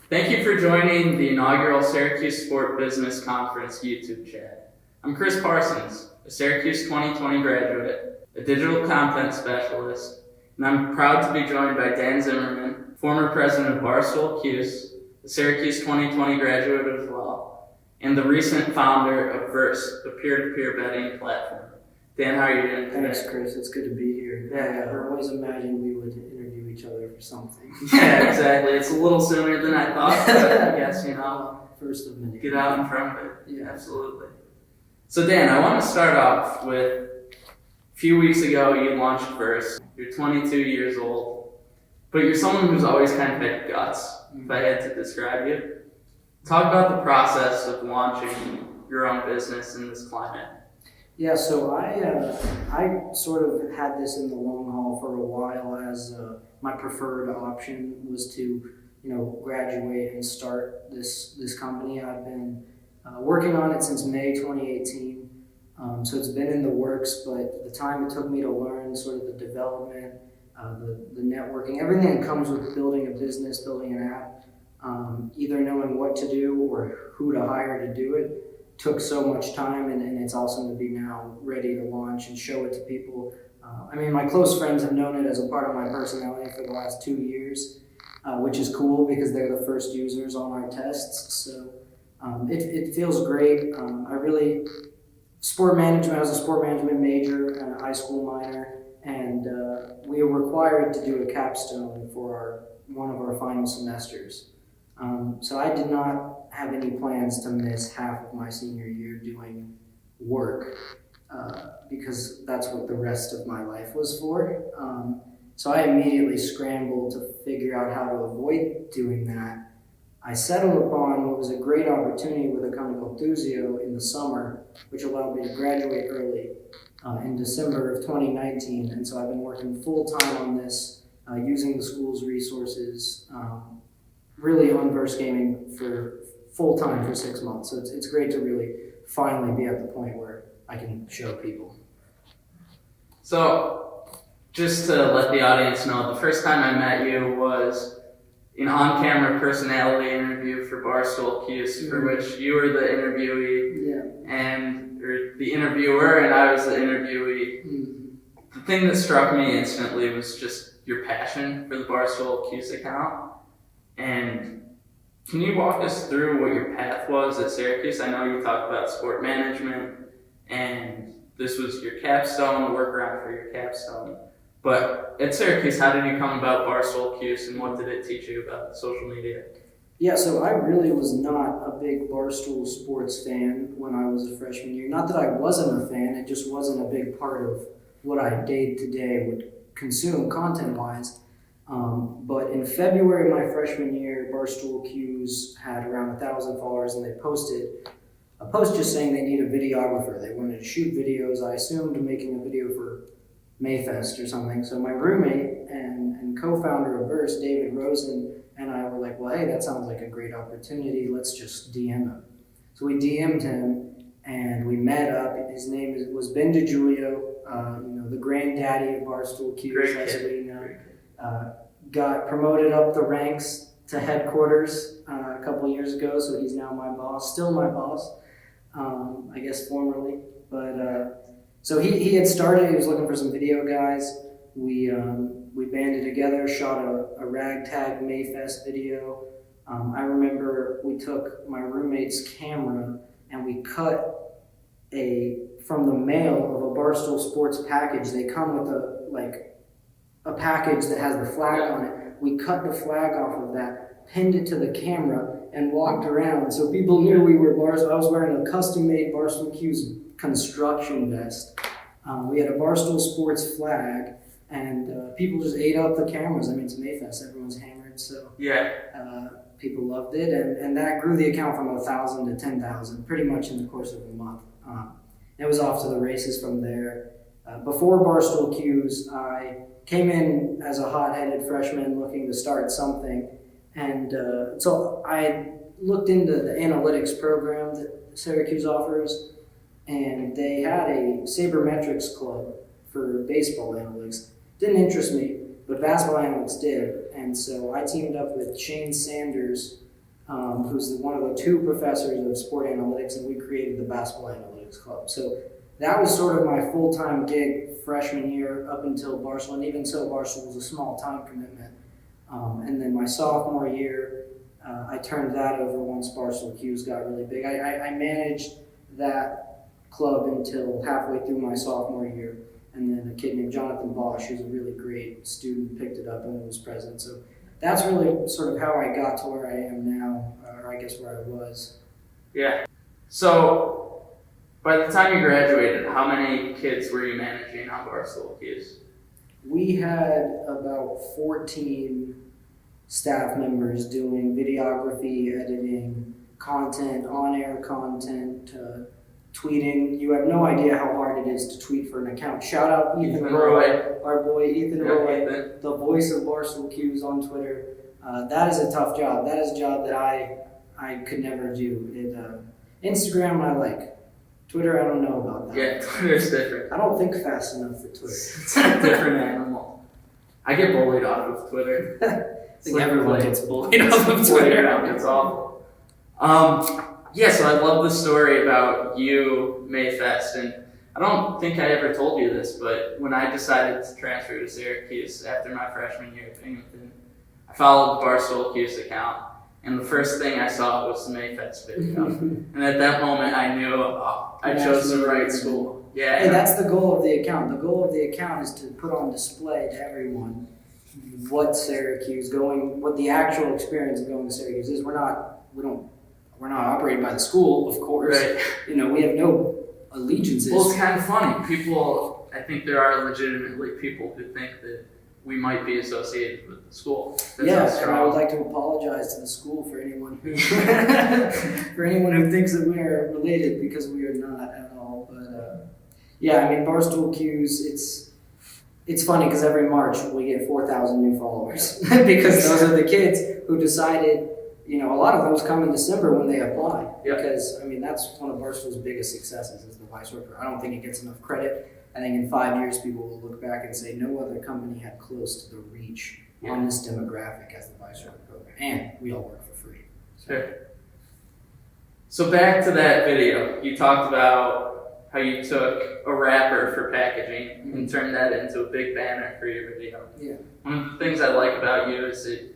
Thank you for joining the inaugural Syracuse Sport Business Conference YouTube chat. I'm Chris Parsons, a Syracuse 2020 graduate, a digital content specialist, and I'm proud to be joined by Dan Zimmerman, former president of Barstool Cuse, a Syracuse 2020 graduate as well, and the recent founder of Verse, a peer-to-peer betting platform. Dan, how are you doing today? Thanks, Chris. It's good to be here. I always imagined we would interview each other for something. Yeah, exactly. It's a little sooner than I thought, but I guess, First of many. get out in front of it. Yeah. Absolutely. So Dan, I want to start off with, a few weeks ago you launched Verse. You're 22 years old, but you're someone who's always kind of had guts, if I had to describe you. Talk about the process of launching your own business in this climate. Yeah, so I sort of had this in the long haul for a while as my preferred option was to, graduate and start this company. I've been working on it since May 2018, so it's been in the works, but the time it took me to learn sort of the development, the networking, everything that comes with building a business, building an app, either knowing what to do or who to hire to do it, took so much time, and it's awesome to be now ready to launch and show it to people. My close friends have known it as a part of my personality for the last 2 years, which is cool because they're the first users on our tests. So it feels great. I was a sport management major and a high school minor, and we were required to do a capstone for one of our final semesters. So I did not have any plans to miss half of my senior year doing work because that's what the rest of my life was for. So I immediately scrambled to figure out how to avoid doing that. I settled upon what was a great opportunity with a company called Thuzio in the summer, which allowed me to graduate early in December of 2019. And so I've been working full-time on this, using the school's resources, really on Verse Gaming for full-time for 6 months. So it's great to really finally be at the point where I can show people. So, just to let the audience know, the first time I met you was an on-camera personality interview for Barstool Cuse, for which you were the interviewee, or the interviewer, and I was the interviewee. The thing that struck me instantly was just your passion for the Barstool Cuse account. And can you walk us through what your path was at Syracuse? I know you talked about sport management, and this was your capstone, the workaround for your capstone. But at Syracuse, how did you come about Barstool Cuse, and what did it teach you about social media? Yeah, so I really was not a big Barstool sports fan when I was a freshman year. Not that I wasn't a fan, it just wasn't a big part of what I day-to-day would consume content-wise. But in February of my freshman year, Barstool Cuse had around 1,000 followers, and they posted a post just saying they need a videographer. They wanted to shoot videos. I assumed making a video for Mayfest or something. So my roommate and co-founder of Verse, David Rosen, and I were like, well, hey, that sounds like a great opportunity. Let's just DM him. So we DM'd him, and we met up. His name was Ben DiGiulio, the granddaddy of Barstool Cuse, as we know. Got promoted up the ranks to headquarters a couple years ago, so he's now my boss, still my boss, I guess formerly. But so he had started. He was looking for some video guys. We banded together, shot a ragtag Mayfest video. I remember we took my roommate's camera and we cut from the mail of a Barstool Sports package. They come with a package that has the flag on it. We cut the flag off of that, pinned it to the camera, and walked around so people knew we were Barstool. I was wearing a custom-made Barstool Cuse construction vest. We had a Barstool Sports flag, and people just ate up the cameras. It's Mayfest, everyone's hammered, so people loved it, and that grew the account from 1,000 to 10,000 pretty much in the course of a month. It was off to the races from there. Before Barstool Cuse, I came in as a hot-headed freshman looking to start something, and so I looked into the analytics program that Syracuse offers, and they had a sabermetrics club for baseball analytics. Didn't interest me, but basketball analytics did, and so I teamed up with Shane Sanders, who's one of the two professors of sport analytics, and we created the Basketball Analytics Club. So that was sort of my full-time gig freshman year up until Barstool, and even so, Barstool was a small time commitment. And then my sophomore year, I turned that over once Barstool Q's got really big. I managed that club until halfway through my sophomore year, and then a kid named Jonathan Bosch, who's a really great student, picked it up and was president. So that's really sort of how I got to where I am now, or I guess where I was. Yeah. So by the time you graduated, how many kids were you managing on Barstool Q's? We had about 14 staff members doing videography, editing, content, on-air content, tweeting. You have no idea how hard it is to tweet for an account. Shout out Ethan Roy, our boy Ethan Roy, the voice of Barstool Q's on Twitter. That is a tough job. That is a job that I could never do. Instagram I like. Twitter, I don't know about that. Yeah, Twitter's different. I don't think fast enough for Twitter. It's a different animal. I get bullied off of Twitter. I think everyone gets bullied off of Twitter. It's awful. Yeah, so I love the story about you, Mayfest, and I don't think I ever told you this, but when I decided to transfer to Syracuse after my freshman year at Binghamton, I followed the Barstool Q's account, and the first thing I saw was the Mayfest video. And at that moment, I knew I chose the right school. Yeah. And that's the goal of the account. The goal of the account is to put on display to everyone what the actual experience of going to Syracuse is. We're not operated by the school, of course. Right. We have no allegiances. Well, it's kind of funny. I think there are legitimately people who think that we might be associated with the school. That's and I would like to apologize to the school for anyone who who thinks that we are related, because we are not at all. But Barstool Q's, it's funny because every March we get 4,000 new followers because those are the kids who decided. A lot of those come in December when they apply. Yep. Because that's one of Barstool's biggest successes is the Vice Rector. I don't think it gets enough credit. I think in 5 years people will look back and say no other company had close to the reach on this demographic as the Vice Rector program, and we all work for free. So back to that video, you talked about how you took a wrapper for packaging and turned that into a big banner for your video. Yeah. One of the things I like about you is that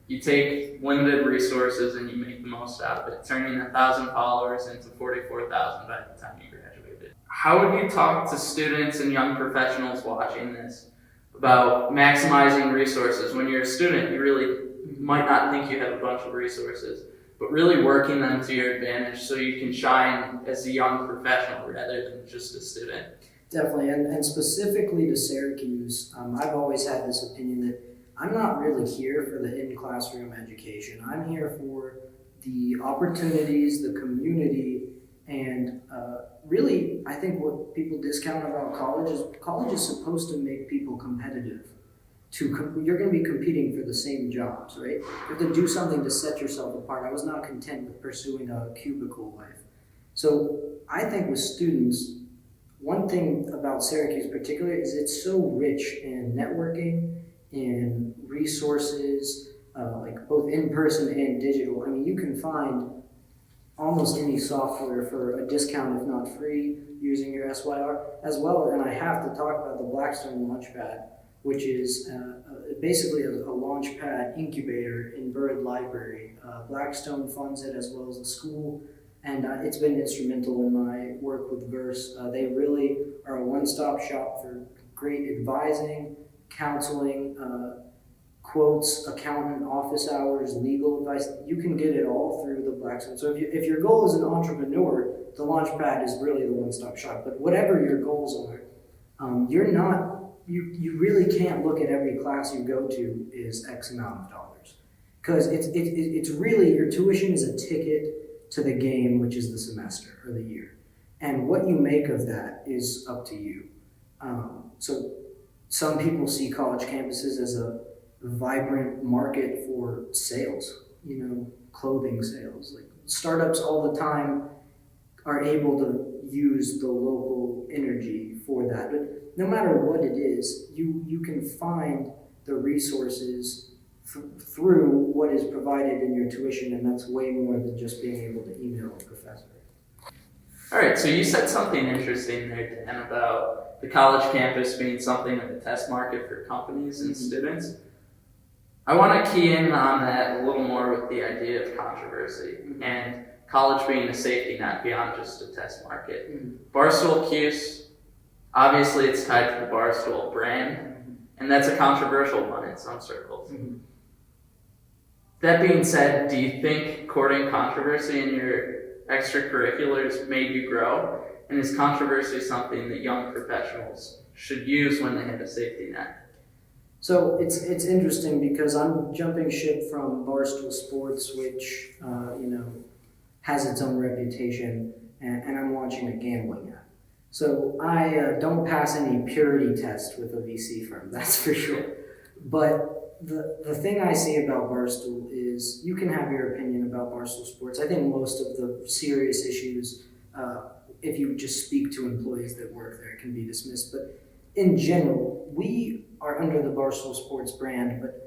you take limited resources and you make the most out of it, turning 1,000 followers into 44,000 by the time you graduated. How would you talk to students and young professionals watching this about maximizing resources? When you're a student, you really might not think you have a bunch of resources, but really working them to your advantage so you can shine as a young professional rather than just a student. Definitely, and specifically to Syracuse, I've always had this opinion that I'm not really here for the in-classroom education. I'm here for the opportunities, the community, and really, I think what people discount about college is supposed to make people competitive. You're going to be competing for the same jobs, right? You have to do something to set yourself apart. I was not content with pursuing a cubicle life. So I think with students, one thing about Syracuse particularly is it's so rich in networking, in resources, like both in-person and digital. I mean, you can find almost any software for a discount, if not free, using your SYR as well. And I have to talk about the Blackstone Launchpad, which is basically a Launchpad incubator in Bird Library. Blackstone funds it as well as the school, and it's been instrumental in my work with Verse. They really are a one-stop shop for great advising, counseling, quotes, accountant, office hours, legal advice. You can get it all through the Blackstone. So if your goal is an entrepreneur, the Launchpad is really the one-stop shop. But whatever your goals are, you really can't look at every class you go to is X amount of dollars. Because it's really, your tuition is a ticket to the game, which is the semester or the year. And what you make of that is up to you. So some people see college campuses as a vibrant market for sales, clothing sales. Like startups all the time are able to use the local energy for that. But no matter what it is, you can find the resources through what is provided in your tuition, and that's way more than just being able to email a professor. All right, so you said something interesting there, Dan, about the college campus being something of a test market for companies and students. I want to key in on that a little more with the idea of controversy and college being a safety net beyond just a test market. Barstool Cuse, obviously it's tied to the Barstool brand, and that's a controversial one in some circles. That being said, do you think courting controversy in your extracurriculars made you grow? And is controversy something that young professionals should use when they have a safety net? So it's interesting because I'm jumping ship from Barstool Sports, which has its own reputation, and I'm launching a gambling app. So I don't pass any purity test with a VC firm, that's for sure. But the thing I see about Barstool is you can have your opinion about Barstool Sports. I think most of the serious issues, if you just speak to employees that work there, can be dismissed. But in general, we are under the Barstool Sports brand, but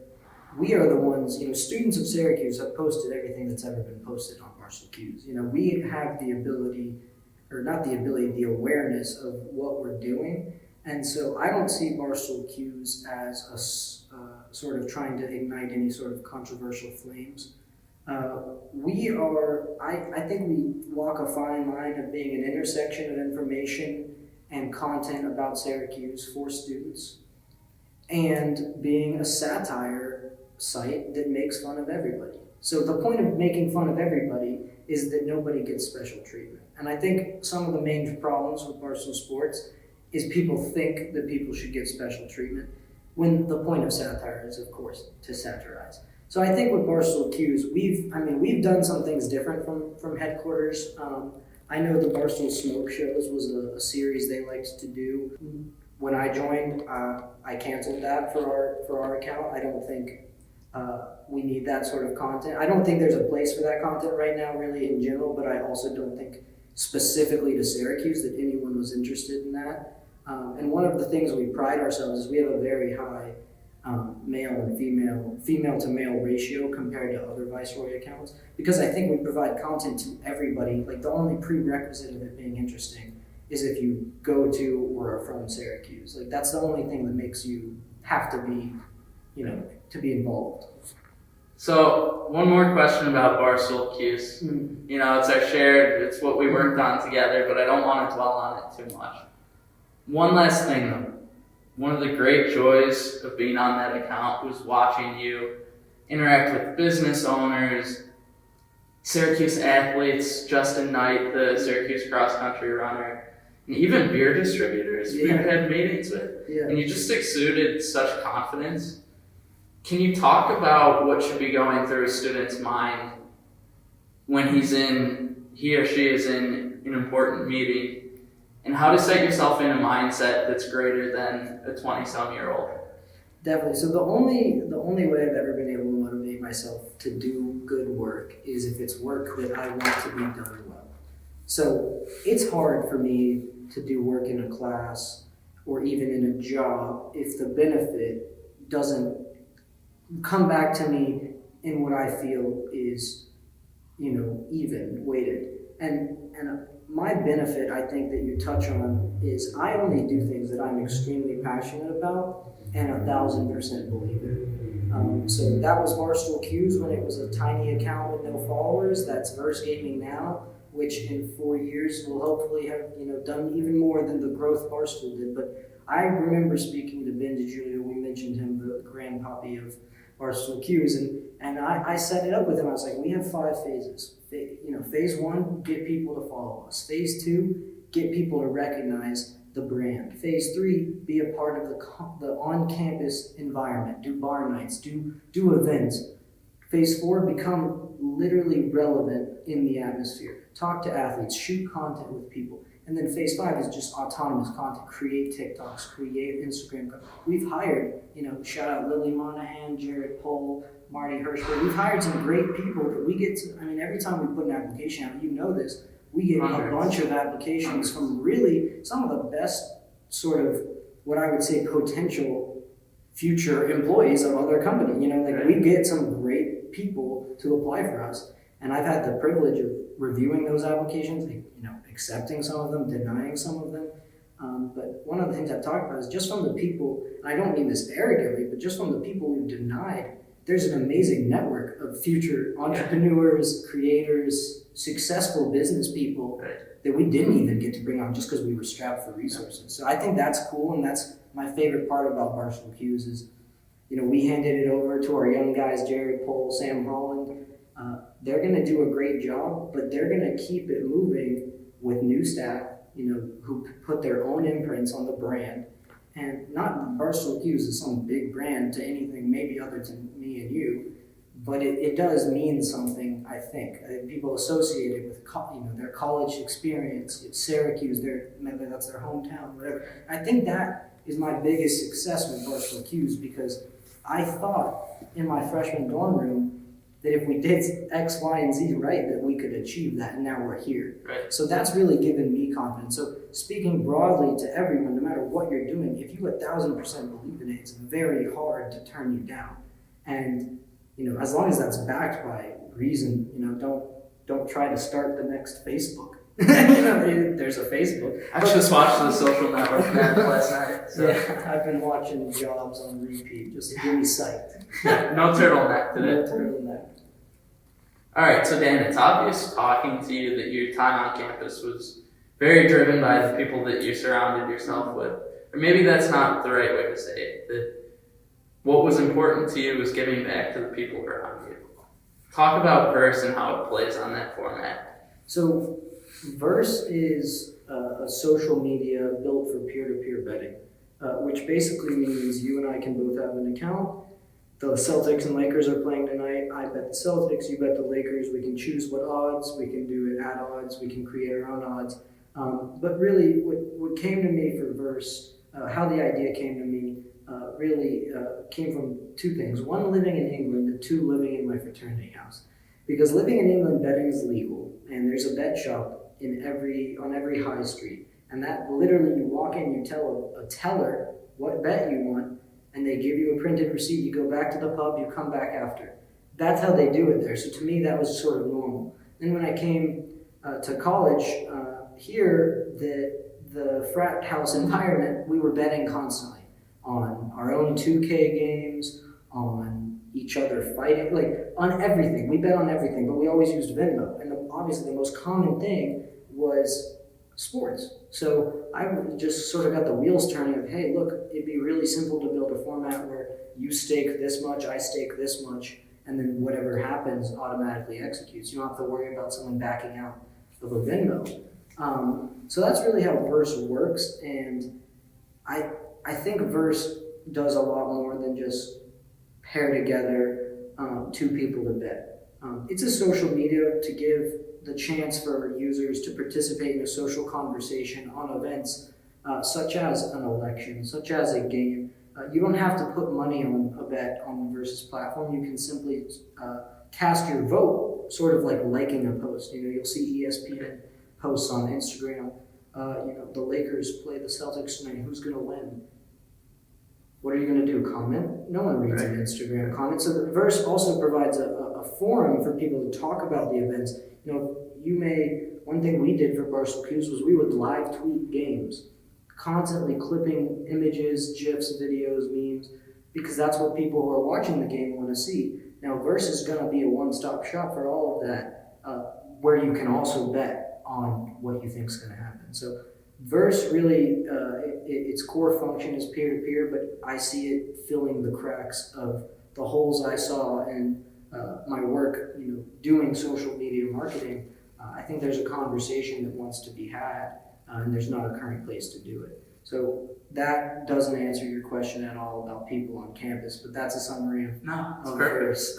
we are the ones, students of Syracuse have posted everything that's ever been posted on Barstool Cuse. We have the ability, or not the ability, the awareness of what we're doing. And so I don't see Barstool Cuse as a sort of trying to ignite any sort of controversial flames. I think we walk a fine line of being an intersection of information and content about Syracuse for students, and being a satire site that makes fun of everybody. So the point of making fun of everybody is that nobody gets special treatment. And I think some of the main problems with Barstool Sports is people think that people should get special treatment, when the point of satire is, of course, to satirize. So I think with Barstool Cuse, we've done some things different from headquarters. I know the Barstool Smoke Shows was a series they liked to do. When I joined, I canceled that for our account. I don't think we need that sort of content. I don't think there's a place for that content right now, really, in general, but I also don't think specifically to Syracuse that anyone was interested in that. And one of the things we pride ourselves is we have a very high male and female to male ratio compared to other Viceroy accounts, because I think we provide content to everybody. Like, the only prerequisite of it being interesting is if you go to or are from Syracuse. Like, that's the only thing that makes you have to be, to be involved. So one more question about Barstool Cuse. It's our shared, it's what we worked on together, but I don't want to dwell on it too much. One last thing though. One of the great joys of being on that account was watching you interact with business owners, Syracuse athletes, Justin Knight, the Syracuse cross-country runner, and even beer distributors we've had meetings with. Yeah. And you just exuded such confidence. Can you talk about what should be going through a student's mind when he or she is in an important meeting, and how to set yourself in a mindset that's greater than a 20-some-year-old? Definitely. So the only way I've ever been able to motivate myself to do good work is if it's work that I want to be done well. So it's hard for me to do work in a class or even in a job if the benefit doesn't come back to me in what I feel is, even weighted. And my benefit, I think, that you touch on is I only do things that I'm extremely passionate about and 1,000% believe in. So that was Barstool Cuse when it was a tiny account with no followers. That's Verse Gaming now, which in 4 years will hopefully have done even more than the growth Barstool did. But I remember speaking to Ben DiGiulio. We mentioned him, the grandpappy of Barstool Cuse, and I set it up with him. I was like, we have 5 phases. Phase 1, get people to follow us. Phase 2, get people to recognize the brand. Phase 3, be a part of the on-campus environment. Do bar nights, do events. Phase 4, become literally relevant in the atmosphere. Talk to athletes, shoot content with people. And then phase 5 is just autonomous content. Create TikToks, create Instagram. We've hired, shout out Lily Monahan, Jared Pohl, Marty Hirschberg. We've hired some great people that we get to, every time we put an application out, this, we get a bunch of applications from really some of the best sort of, what I would say, potential future employees of other companies. You know, like we get some great people to apply for us, and I've had the privilege of reviewing those applications, you know, accepting some of them, denying some of them. But one of the things I've talked about is just from the people, and I don't mean this arrogantly, but just from the people we've denied, there's an amazing network of future entrepreneurs, creators, successful business people that we didn't even get to bring on just because we were strapped for resources. So I think that's cool, and that's my favorite part about Barstool Q's is, you know, we handed it over to our young guys, Jared Pohl, Sam Holland. They're going to do a great job, but they're going to keep it moving with new staff, you know, who put their own imprints on the brand. And not Barstool Q's is some big brand to anything maybe other than me and you, but it does mean something, I think. People associate it with, you know, their college experience, it's Syracuse, maybe that's their hometown, whatever. I think that is my biggest success with Barstool Q's, because I thought in my freshman dorm room that if we did X, Y, and Z right, that we could achieve that, and now we're here. Right. So that's really given me confidence. So speaking broadly to everyone, no matter what you're doing, if you 1,000% believe in it, it's very hard to turn you down. And, you know, as long as that's backed by reason, you know, don't try to start the next Facebook. You know, there's a Facebook. I just watched The Social Network last night. So. Yeah, I've been watching Jobs on repeat, just to get me psyched. No turtleneck today. No turtleneck. All right, so Dan, it's obvious talking to you that your time on campus was very driven by the people that you surrounded yourself with. Or maybe that's not the right way to say it. That what was important to you was giving back to the people around you. Talk about Verse and how it plays on that format. So Verse is a social media built for peer-to-peer betting, which basically means you and I can both have an account. The Celtics and Lakers are playing tonight. I bet the Celtics, you bet the Lakers. We can choose what odds. We can do it at odds. We can create our own odds. But really, what came to me for Verse, how the idea came to me, really came from two things. One, living in England, and two, living in my fraternity house. Because living in England, betting is legal, and there's a bet shop on every high street. And that literally, you walk in, you tell a teller what bet you want, and they give you a printed receipt. You go back to the pub, you come back after. That's how they do it there. So to me, that was sort of normal. Then when I came to college, here, the frat house environment, we were betting constantly on our own 2K games, on each other fighting, like on everything. We bet on everything, but we always used Venmo. And obviously the most common thing was sports. So I just sort of got the wheels turning of, hey, look, it'd be really simple to build a format where you stake this much, I stake this much, and then whatever happens automatically executes. You don't have to worry about someone backing out of a Venmo. So that's really how Verse works, and I think Verse does a lot more than just pair together two people to bet. It's a social media to give the chance for users to participate in a social conversation on events such as an election, such as a game. You don't have to put money on a bet on the Versus platform. You can simply cast your vote, sort of like liking a post. You know, you'll see ESPN posts on Instagram. You know, the Lakers play the Celtics tonight. Who's going to win? What are you going to do? Comment? No one reads an Instagram comment. So the Verse also provides a forum for people to talk about the events. You know, one thing we did for Barstool Q's was we would live tweet games, constantly clipping images, GIFs, videos, memes, because that's what people who are watching the game want to see. Now, Verse is going to be a one-stop shop for all of that, where you can also bet on what you think is going to happen. So Verse really, its core function is peer-to-peer, but I see it filling the cracks of the holes I saw in my work, you know, doing social media marketing. I think there's a conversation that wants to be had, and there's not a current place to do it. So that doesn't answer your question at all about people on campus, but that's a summary of Verse.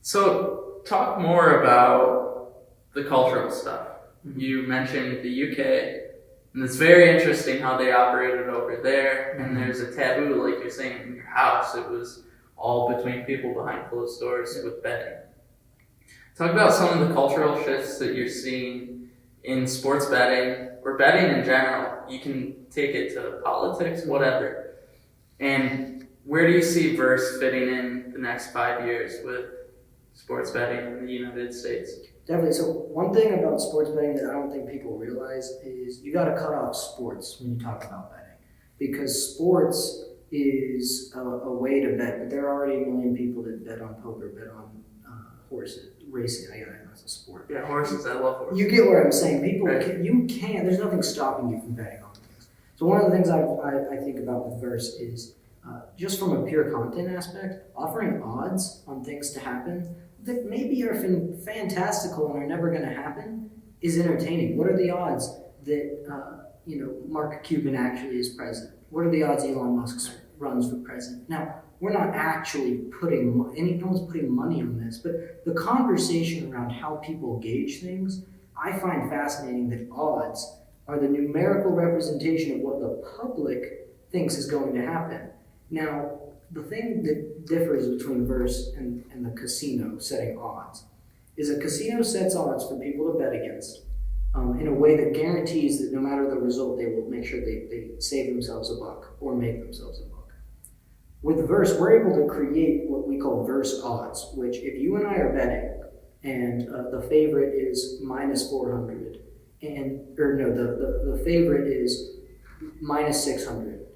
So talk more about the cultural stuff. Mm-hmm. You mentioned the UK, and it's very interesting how they operated over there, and there's a taboo, like you're saying, in your house. It was all between people behind closed doors with betting. Talk about some of the cultural shifts that you're seeing in sports betting, or betting in general. You can take it to politics, whatever. And where do you see Verse fitting in the next 5 years with sports betting in the United States? Definitely. So one thing about sports betting that I don't think people realize is you got to cut off sports when you talk about betting, because sports is a way to bet. But there are already a million people that bet on poker, bet on horses, racing. I know it's a sport. Yeah, horses. I love horses. You get what I'm saying. People, right. You can't. There's nothing stopping you from betting on things. So one of the things I think about with Verse is just from a pure content aspect, offering odds on things to happen that maybe are fantastical and are never going to happen is entertaining. What are the odds that Mark Cuban actually is president? What are the odds Elon Musk runs for president? Now, we're not actually no one's putting money on this, but the conversation around how people gauge things, I find fascinating that odds are the numerical representation of what the public thinks is going to happen. Now, the thing that differs between Verse and the casino setting odds is a casino sets odds for people to bet against in a way that guarantees that no matter the result, they will make sure they save themselves a buck or make themselves a buck. With Verse, we're able to create what we call Verse odds, which if you and I are betting and the favorite is minus 400, the favorite is minus 600,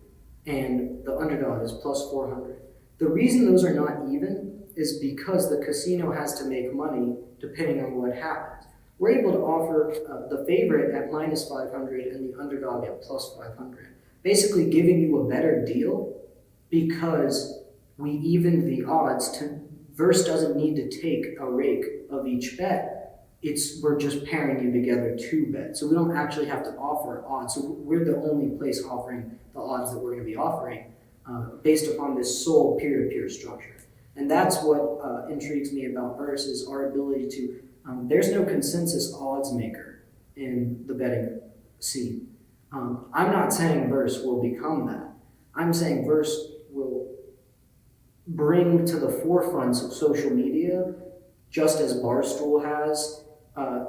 and the underdog is plus 400. The reason those are not even is because the casino has to make money depending on what happens. We're able to offer the favorite at minus 500 and the underdog at plus 500, basically giving you a better deal because we evened the odds. Verse doesn't need to take a rake of each bet. We're just pairing you together to bet. So we don't actually have to offer odds. So we're the only place offering the odds that we're going to be offering based upon this sole peer-to-peer structure. And that's what intrigues me about Verse is our ability to, there's no consensus odds maker in the betting scene. I'm not saying Verse will become that. I'm saying Verse will bring to the forefront of social media, just as Barstool has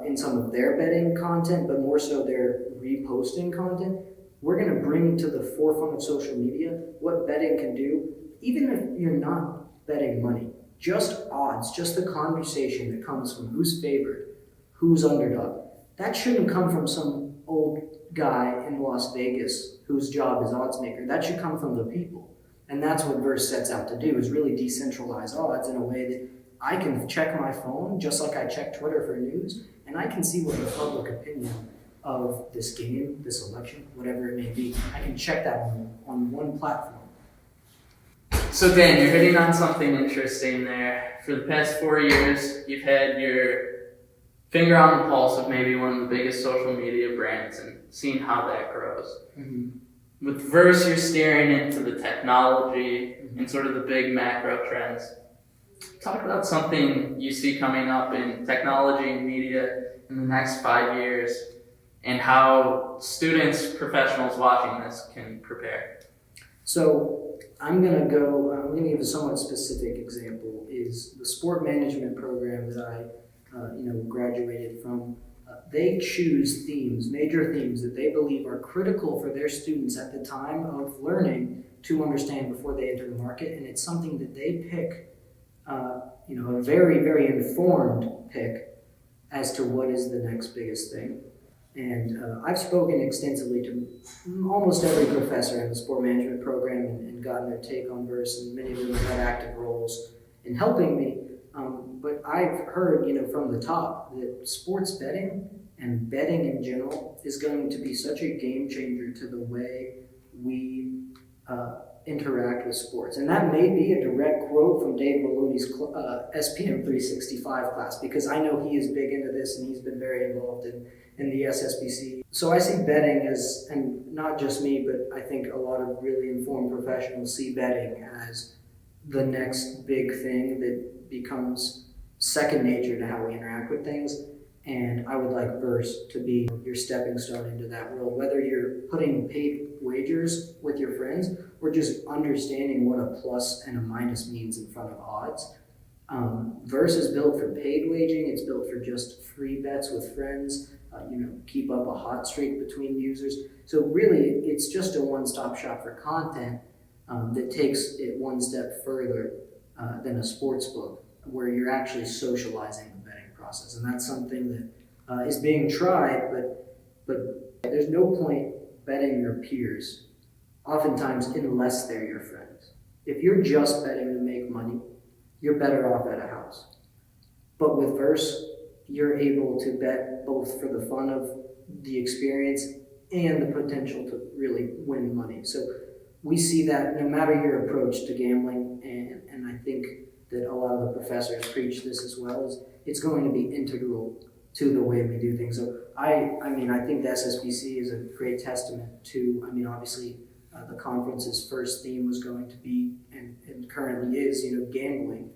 in some of their betting content, but more so their reposting content. We're going to bring to the forefront of social media what betting can do, even if you're not betting money. Just odds, just the conversation that comes from who's favored, who's underdog. That shouldn't come from some old guy in Las Vegas whose job is odds maker. That should come from the people. And that's what Verse sets out to do, is really decentralize odds in a way that I can check my phone just like I check Twitter for news, and I can see what the public opinion of this game, this election, whatever it may be. I can check that on one platform. So Dan, you're hitting on something interesting there. For the past 4 years, you've had your finger on the pulse of maybe one of the biggest social media brands and seeing how that grows. Mm-hmm. With Verse, you're steering into the technology and sort of the big macro trends. Talk about something you see coming up in technology and media in the next 5 years and how students, professionals watching this can prepare. So I'm going to give a somewhat specific example is the sport management program that I graduated from. They choose major themes that they believe are critical for their students at the time of learning to understand before they enter the market, and it's something that they pick, a very, very informed pick as to what is the next biggest thing. And I've spoken extensively to almost every professor in the sport management program and gotten their take on Verse, and many of them have had active roles in helping me. But I've heard, from the top that sports betting and betting in general is going to be such a game changer to the way we interact with sports. And that may be a direct quote from Dave Maloney's SPM 365 class, because I know he is big into this and he's been very involved in the SSBC. So I see betting as, and not just me, but I think a lot of really informed professionals see betting as the next big thing that becomes second nature to how we interact with things. And I would like Verse to be your stepping stone into that world, whether you're putting paid wagers with your friends or just understanding what a plus and a minus means in front of odds. Verse is built for paid wagering. It's built for just free bets with friends, keep up a hot streak between users. So really, it's just a one-stop shop for content that takes it one step further than a sports book, where you're actually socializing the betting process. And that's something that is being tried, but there's no point betting your peers, oftentimes unless they're your friends. If you're just betting to make money, you're better off at a house. But with Verse, you're able to bet both for the fun of the experience and the potential to really win money. So we see that no matter your approach to gambling, and I think that a lot of the professors preach this as well, is it's going to be integral to the way we do things. So I think the SSBC is a great testament to, obviously the conference's first theme was going to be, and currently is, gambling.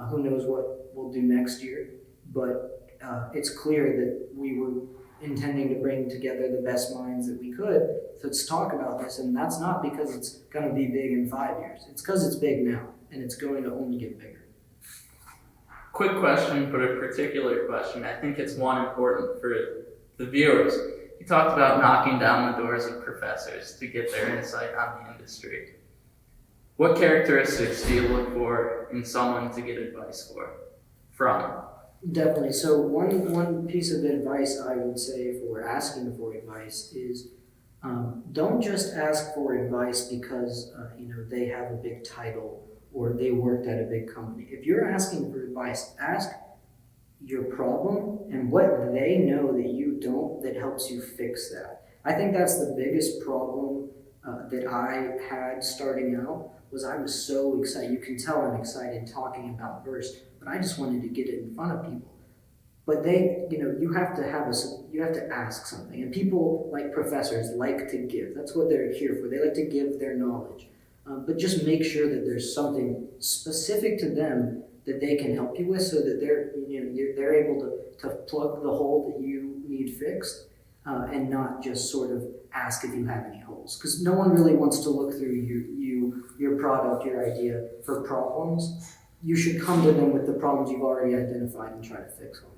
Who knows what we'll do next year, but it's clear that we were intending to bring together the best minds that we could to talk about this, and that's not because it's going to be big in 5 years. It's because it's big now, and it's going to only get bigger. Quick question, but a particular question. I think it's one important for the viewers. You talked about knocking down the doors of professors to get their insight on the industry. What characteristics do you look for in someone to get advice from? Definitely. So one piece of advice I would say for asking for advice is don't just ask for advice because they have a big title or they worked at a big company. If you're asking for advice, ask your problem and what they know that you don't that helps you fix that. I think that's the biggest problem that I had starting out. Was I was so excited. You can tell I'm excited talking about Verse, but I just wanted to get it in front of people. But you have to ask something, and people like professors like to give. That's what they're here for. They like to give their knowledge, but just make sure that there's something specific to them that they can help you with, so that they're able to plug the hole that you need fixed, and not just sort of ask if you have any holes, because no one really wants to look through your product, your idea for problems. You should come to them with the problems you've already identified and try to fix them.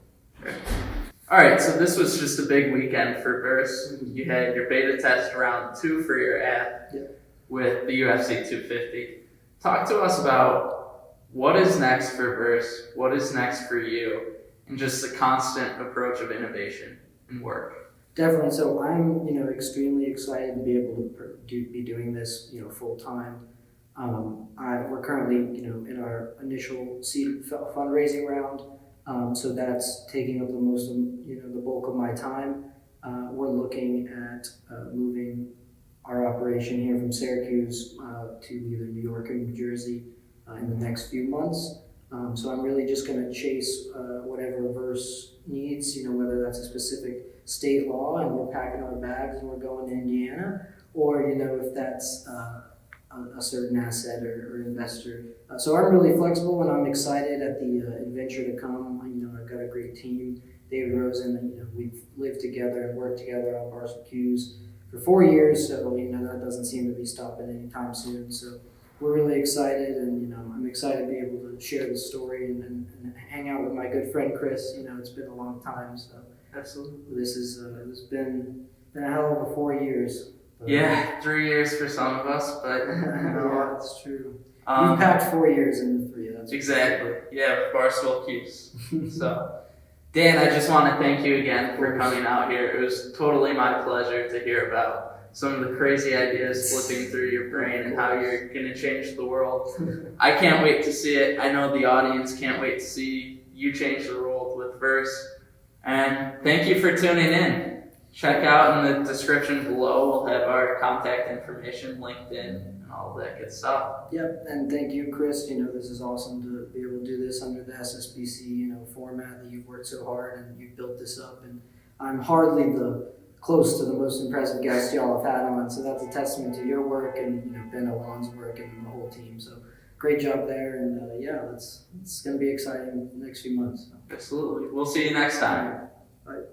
All right, so this was just a big weekend for Verse. You had your beta test round 2 for your app with the UFC 250. Talk to us about what is next for Verse, what is next for you, and just the constant approach of innovation and work. Definitely. So I'm, extremely excited to be able to be doing this, full time. We're currently, in our initial seed fundraising round. So that's taking up the most, the bulk of my time. We're looking at moving our operation here from Syracuse to either New York or New Jersey in the next few months. So I'm really just going to chase whatever Verse needs, whether that's a specific state law and we're packing our bags and we're going to Indiana, or, if that's a certain asset or investor. So I'm really flexible, and I'm excited at the adventure to come. I've got a great team. David Rosen, and we've lived together and worked together on Syracuse for 4 years, so that doesn't seem to be stopping anytime soon. So we're really excited, and I'm excited to be able to share the story and hang out with my good friend Chris. It's been a long time, so absolutely. It's been a hell of a 4 years. Yeah, 3 years for some of us, but yeah, that's true. You packed 4 years into 3. That's exactly. Yeah, Barstool Keys. So, Dan, I just want to thank you again for coming out here. It was totally my pleasure to hear about some of the crazy ideas flipping through your brain and how you're going to change the world. I can't wait to see it. I know the audience can't wait to see you change the world with Verse. And thank you for tuning in. Check out in the description below. We'll have our contact information, LinkedIn, and all of that good stuff. Yep, and thank you, Chris. This is awesome to be able to do this under the SSBC, format that you've worked so hard and you've built this up. And I'm hardly close to the most impressive guest y'all have had on, so that's a testament to your work and Ben Alon's work and the whole team. So great job there, and it's going to be exciting the next few months. So. Absolutely. We'll see you next time. Bye.